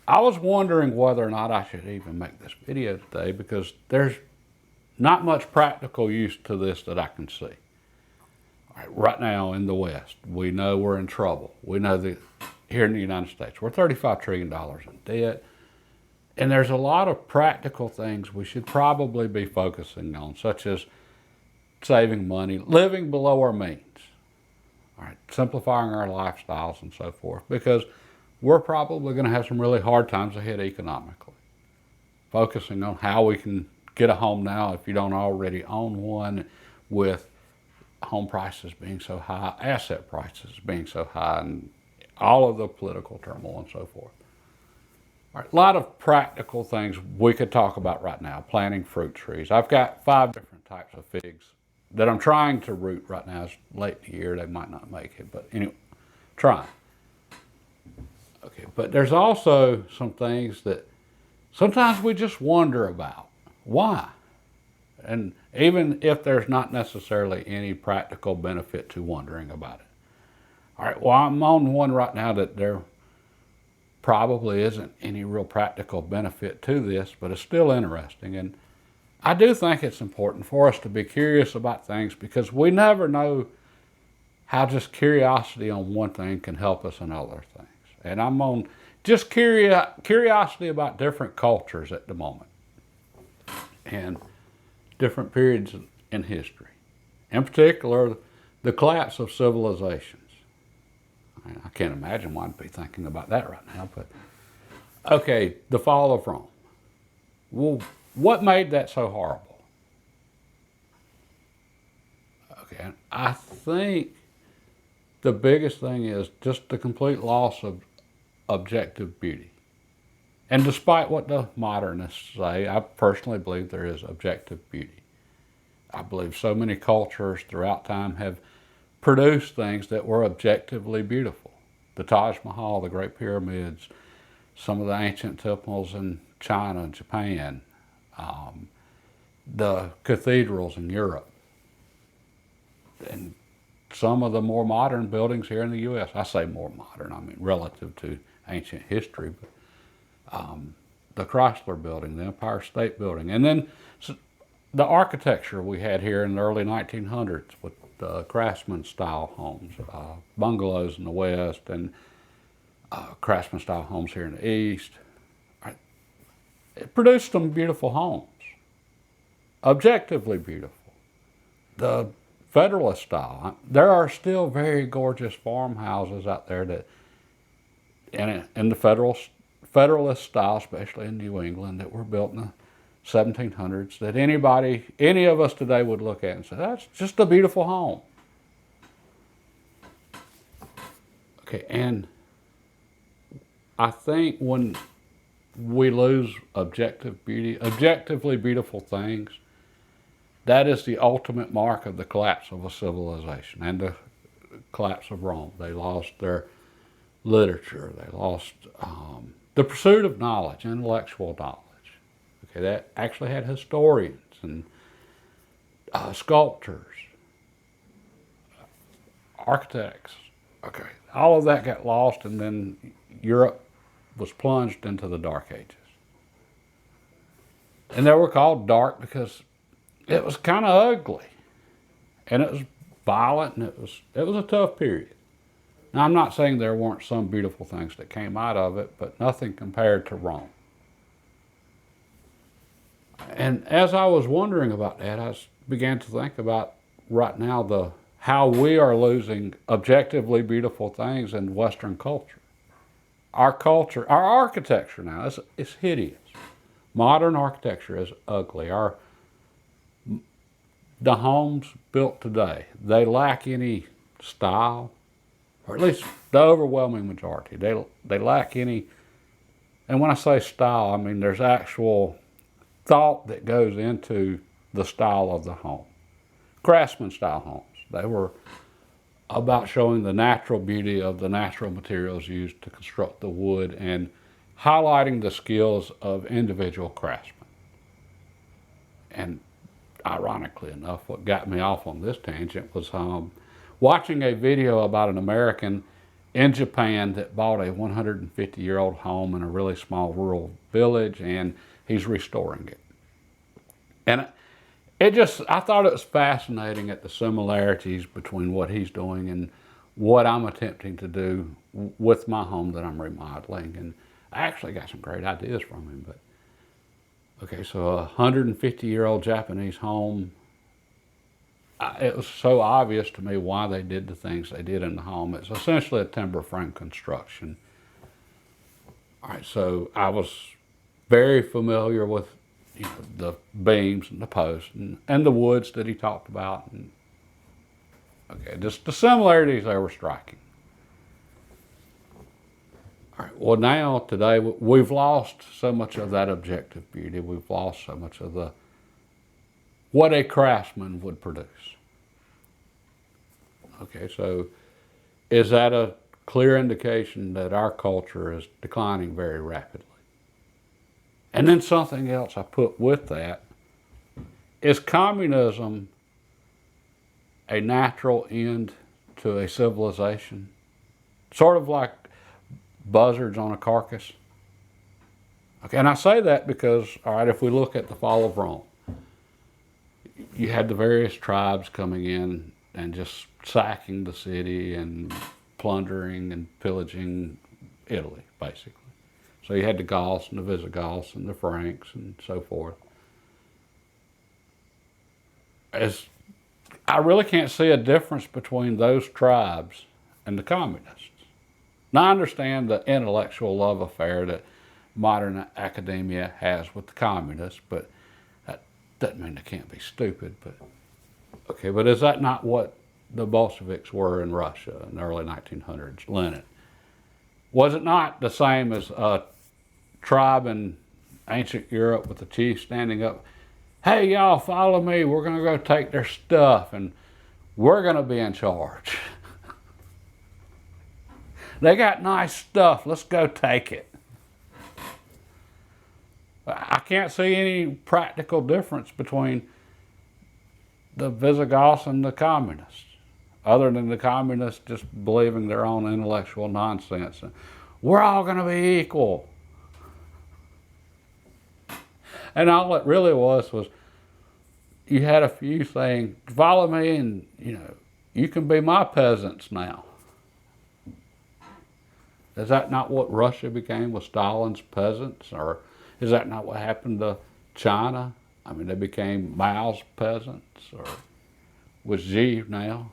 I was wondering whether or not I should even make this video today because there's not much practical use to this that I can see. All right now in the West, we know we're in trouble. We know that here in the United States, we're $35 trillion in debt. And there's a lot of practical things we should probably be focusing on, such as saving money, living below our means, all right, simplifying our lifestyles and so forth, because we're probably going to have some really hard times ahead economically. Focusing on how we can get a home now if you don't already own one, with home prices being so high, asset prices being so high, and all of the political turmoil and so forth. All right, a lot of practical things we could talk about right now. Planting fruit trees. I've got 5 different types of figs that I'm trying to root right now. It's late in the year, they might not make it, but anyway, trying. Okay, but there's also some things that sometimes we just wonder about. Why? And even if there's not necessarily any practical benefit to wondering about it. All right, well, I'm on one right now that there probably isn't any real practical benefit to this, but it's still interesting. And I do think it's important for us to be curious about things because we never know how just curiosity on one thing can help us in other things. And I'm on just curiosity about different cultures at the moment and different periods in history. In particular, the collapse of civilizations. I can't imagine why I'd be thinking about that right now, but okay, the fall of Rome. Well, what made that so horrible? Okay, I think the biggest thing is just the complete loss of objective beauty. And despite what the modernists say, I personally believe there is objective beauty. I believe so many cultures throughout time have produced things that were objectively beautiful. The Taj Mahal, the Great Pyramids, some of the ancient temples in China and Japan, the cathedrals in Europe, and some of the more modern buildings here in the U.S. I say more modern, I mean relative to ancient history, but the Chrysler Building, the Empire State Building, and then the architecture we had here in the early 1900s with craftsman-style homes, bungalows in the West, and craftsman-style homes here in the East. It produced some beautiful homes, objectively beautiful. The Federalist style, there are still very gorgeous farmhouses out there that, in the Federalist style, especially in New England, that were built in the 1700s, that any of us today would look at and say, that's just a beautiful home. Okay, and I think when we lose objective beauty, objectively beautiful things, that is the ultimate mark of the collapse of a civilization and the collapse of Rome. They lost their literature, they lost the pursuit of knowledge, intellectual knowledge. Okay, that actually had historians and sculptors, architects. Okay, all of that got lost, and then Europe was plunged into the Dark Ages. And they were called dark because it was kind of ugly, and it was violent, and it was a tough period. Now, I'm not saying there weren't some beautiful things that came out of it, but nothing compared to Rome. And as I was wondering about that, I began to think about right now how we are losing objectively beautiful things in Western culture. Our culture, our architecture now is hideous. Modern architecture is ugly. The homes built today, they lack any style, or at least the overwhelming majority. They lack any, and when I say style, I mean there's actual thought that goes into the style of the home. Craftsman style homes, they were about showing the natural beauty of the natural materials used to construct the wood and highlighting the skills of individual craftsmen. And ironically enough, what got me off on this tangent was watching a video about an American in Japan that bought a 150-year-old home in a really small rural village, and he's restoring it. And I thought it was fascinating at the similarities between what he's doing and what I'm attempting to do with my home that I'm remodeling. And I actually got some great ideas from him. But okay, so a 150-year-old Japanese home, it was so obvious to me why they did the things they did in the home. It's essentially a timber frame construction. All right, so I was very familiar with the beams and the posts and the woods that he talked about. And, okay, just the similarities there were striking. All right, well now, today, we've lost so much of that objective beauty. We've lost so much of what a craftsman would produce. Okay, so is that a clear indication that our culture is declining very rapidly? And then something else I put with that, is communism a natural end to a civilization? Sort of like buzzards on a carcass. Okay, and I say that because, all right, if we look at the fall of Rome, you had the various tribes coming in and just sacking the city and plundering and pillaging Italy, basically. So you had the Goths and the Visigoths and the Franks and so forth. I really can't see a difference between those tribes and the communists. Now, I understand the intellectual love affair that modern academia has with the communists, but that doesn't mean they can't be stupid. But okay, but is that not what the Bolsheviks were in Russia in the early 1900s? Lenin. Was it not the same as a tribe in ancient Europe with the chief standing up? Hey, y'all, follow me. We're going to go take their stuff, and we're going to be in charge. They got nice stuff. Let's go take it. I can't see any practical difference between the Visigoths and the communists, other than the communists just believing their own intellectual nonsense. We're all going to be equal. And all it really was you had a few saying, follow me and, you can be my peasants now. Is that not what Russia became with Stalin's peasants? Or is that not what happened to China? I mean, they became Mao's peasants, or with Xi now.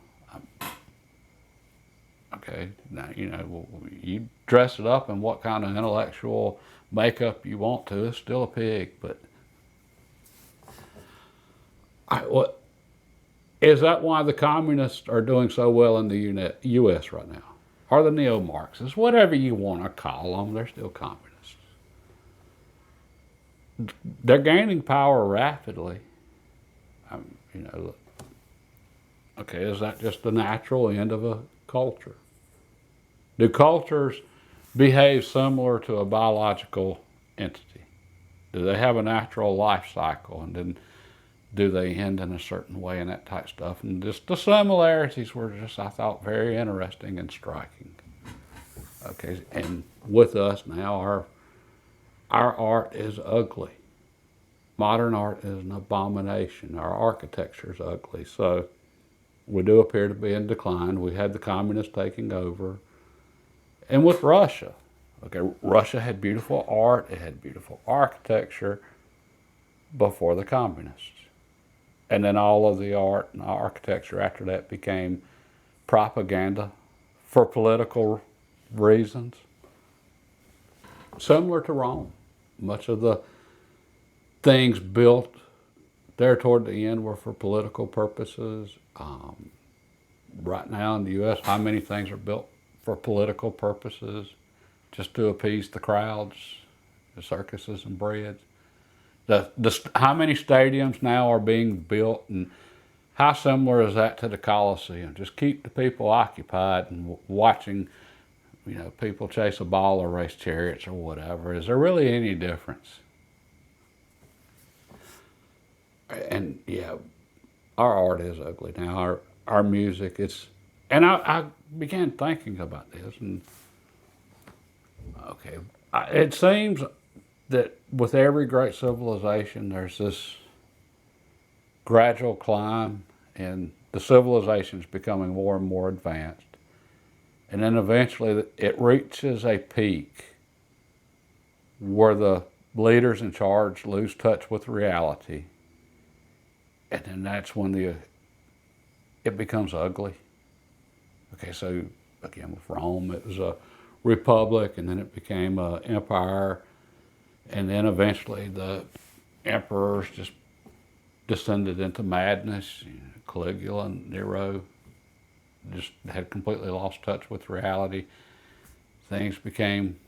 Okay, now, you dress it up in what kind of intellectual makeup you want to. It's still a pig, but is that why the communists are doing so well in the U.S. right now? Or the neo-Marxists, whatever you want to call them, they're still communists. They're gaining power rapidly. Okay, is that just the natural end of a culture? Do cultures behave similar to a biological entity? Do they have a natural life cycle, and then do they end in a certain way and that type of stuff? And just the similarities were just, I thought, very interesting and striking. Okay, and with us now, our art is ugly. Modern art is an abomination. Our architecture is ugly. So we do appear to be in decline. We had the communists taking over. And with Russia, okay, Russia had beautiful art, it had beautiful architecture before the communists. And then all of the art and architecture after that became propaganda for political reasons. Similar to Rome. Much of the things built there toward the end were for political purposes. Right now in the U.S., how many things are built for political purposes, just to appease the crowds, the circuses and breads? How many stadiums now are being built, and how similar is that to the Coliseum? Just keep the people occupied and watching, people chase a ball or race chariots or whatever. Is there really any difference? And yeah, our art is ugly now. Our music, it's And I began thinking about this, and okay, it seems that with every great civilization, there's this gradual climb, and the civilization's becoming more and more advanced. And then eventually it reaches a peak where the leaders in charge lose touch with reality. And then that's when it becomes ugly. Okay, so again, with Rome, it was a republic, and then it became an empire. And then eventually the emperors just descended into madness. Caligula and Nero just had completely lost touch with reality. Things became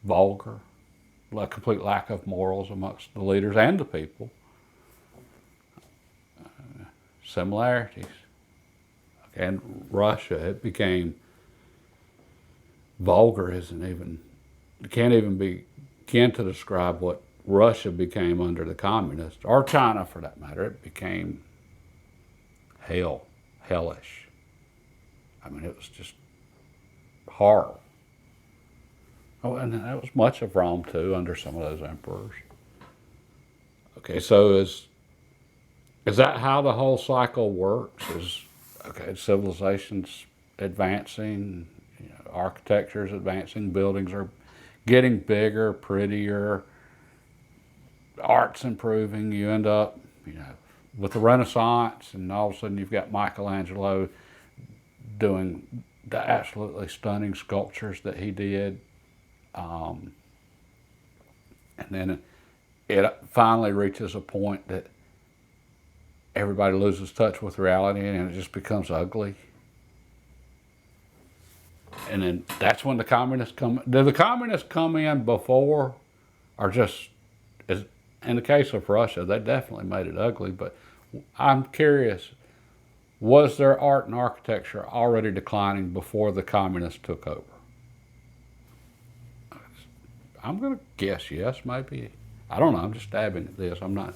vulgar, a complete lack of morals amongst the leaders and the people. Similarities. And Russia, it became vulgar, can't even begin to describe what Russia became under the communists, or China for that matter. It became hellish. I mean, it was just horrible. Oh, and that was much of Rome too, under some of those emperors. Okay, so is that how the whole cycle works? Okay, civilization's advancing, architecture's advancing, buildings are getting bigger, prettier, art's improving. You end up, with the Renaissance, and all of a sudden you've got Michelangelo doing the absolutely stunning sculptures that he did. And then it finally reaches a point that everybody loses touch with reality and it just becomes ugly. And then that's when the communists come. Do the communists come in before, or just, as in the case of Russia, they definitely made it ugly, but I'm curious, was their art and architecture already declining before the communists took over? I'm going to guess yes, maybe. I don't know, I'm just stabbing at this. I'm not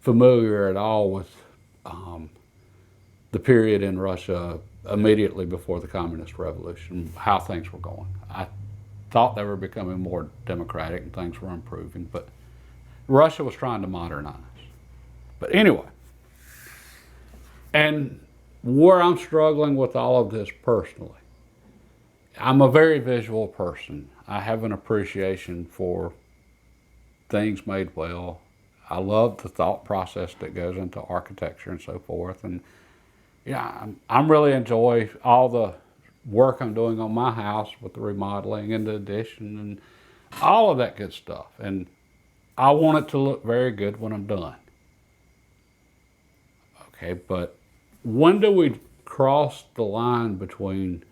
familiar at all with the period in Russia immediately before the Communist Revolution, how things were going. I thought they were becoming more democratic and things were improving, but Russia was trying to modernize. But anyway, and where I'm struggling with all of this personally, I'm a very visual person. I have an appreciation for things made well. I love the thought process that goes into architecture and so forth. And I'm really enjoy all the work I'm doing on my house with the remodeling and the addition and all of that good stuff. And I want it to look very good when I'm done. Okay, but when do we cross the line between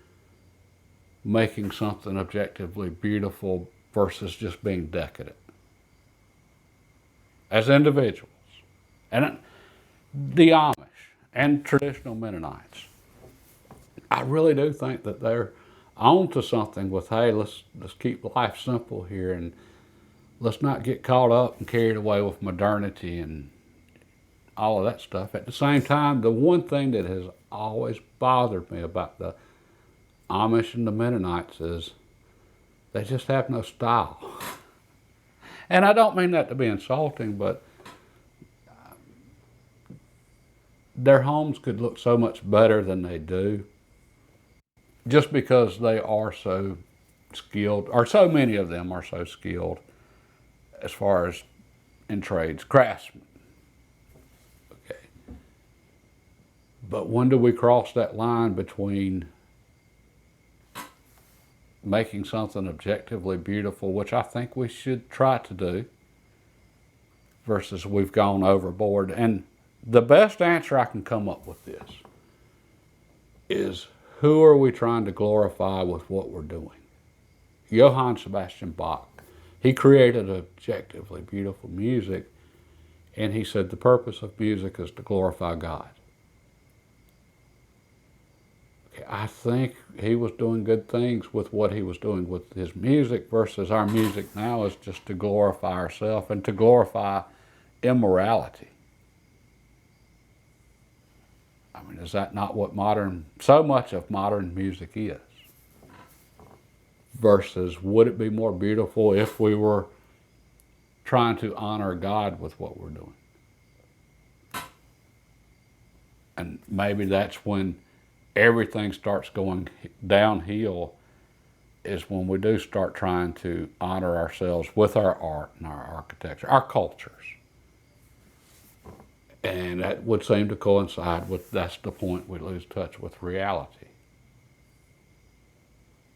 making something objectively beautiful versus just being decadent as individuals? And the Amish and traditional Mennonites, I really do think that they're on to something with, hey, let's keep life simple here, and let's not get caught up and carried away with modernity and all of that stuff. At the same time, the one thing that has always bothered me about the Amish and the Mennonites is they just have no style. And I don't mean that to be insulting, but their homes could look so much better than they do just because they are so skilled, or so many of them are so skilled as far as in trades, craftsmen. Okay. But when do we cross that line between making something objectively beautiful, which I think we should try to do, versus we've gone overboard? And the best answer I can come up with this is, who are we trying to glorify with what we're doing? Johann Sebastian Bach, he created objectively beautiful music, and he said the purpose of music is to glorify God. Okay, I think he was doing good things with what he was doing with his music, versus our music now is just to glorify ourselves and to glorify immorality. I mean, is that not what so much of modern music is? Versus, would it be more beautiful if we were trying to honor God with what we're doing? And maybe that's when everything starts going downhill, is when we do start trying to honor ourselves with our art and our architecture, our cultures. And that would seem to coincide with, that's the point we lose touch with reality.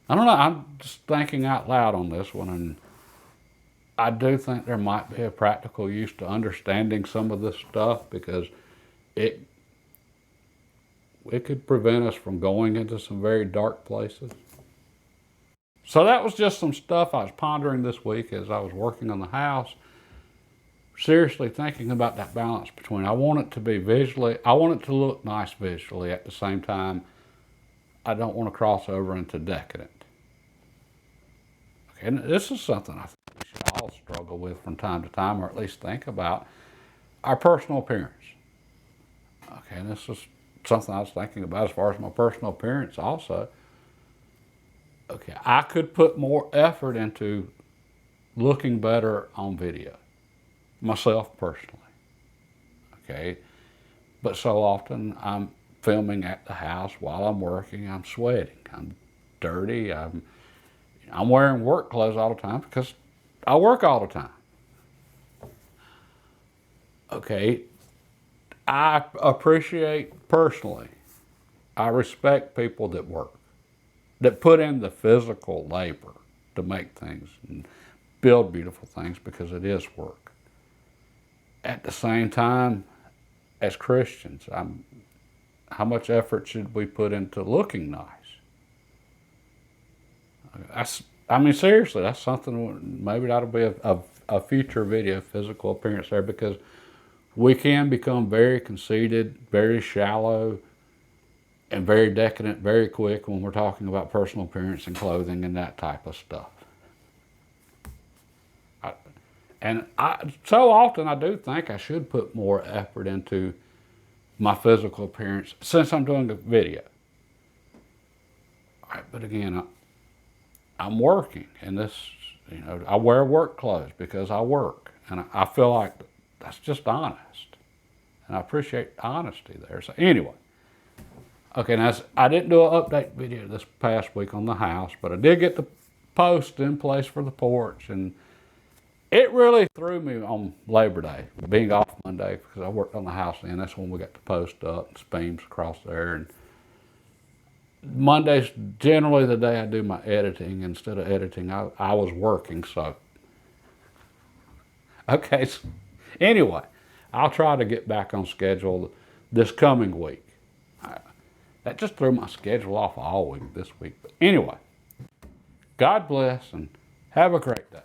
I don't know, I'm just thinking out loud on this one, and I do think there might be a practical use to understanding some of this stuff, because it could prevent us from going into some very dark places. So that was just some stuff I was pondering this week as I was working on the house. Seriously thinking about that balance between, I want it to be visually, I want it to look nice visually, at the same time, I don't want to cross over into decadent. Okay, and this is something I think we should all struggle with from time to time, or at least think about, our personal appearance. Okay, and this is something I was thinking about as far as my personal appearance also. Okay, I could put more effort into looking better on video, myself personally. Okay, but so often I'm filming at the house while I'm working, I'm sweating, I'm dirty, I'm wearing work clothes all the time because I work all the time. Okay, I appreciate personally, I respect people that work, that put in the physical labor to make things and build beautiful things, because it is work. At the same time, as Christians, how much effort should we put into looking nice? I mean, seriously, that's something, maybe that'll be a future video, physical appearance there, because we can become very conceited, very shallow, and very decadent very quick when we're talking about personal appearance and clothing and that type of stuff. So often I do think I should put more effort into my physical appearance since I'm doing a video. All right, but again, I'm working, and this, I wear work clothes because I work, and I feel like that's just honest, and I appreciate honesty there. So anyway, okay, now I didn't do an update video this past week on the house, but I did get the post in place for the porch, and it really threw me on Labor Day, being off Monday, because I worked on the house then. That's when we got the post up and beams across there. And Monday's generally the day I do my editing. Instead of editing, I was working, so. Okay, so anyway, I'll try to get back on schedule this coming week. That just threw my schedule off all week this week. But anyway, God bless and have a great day.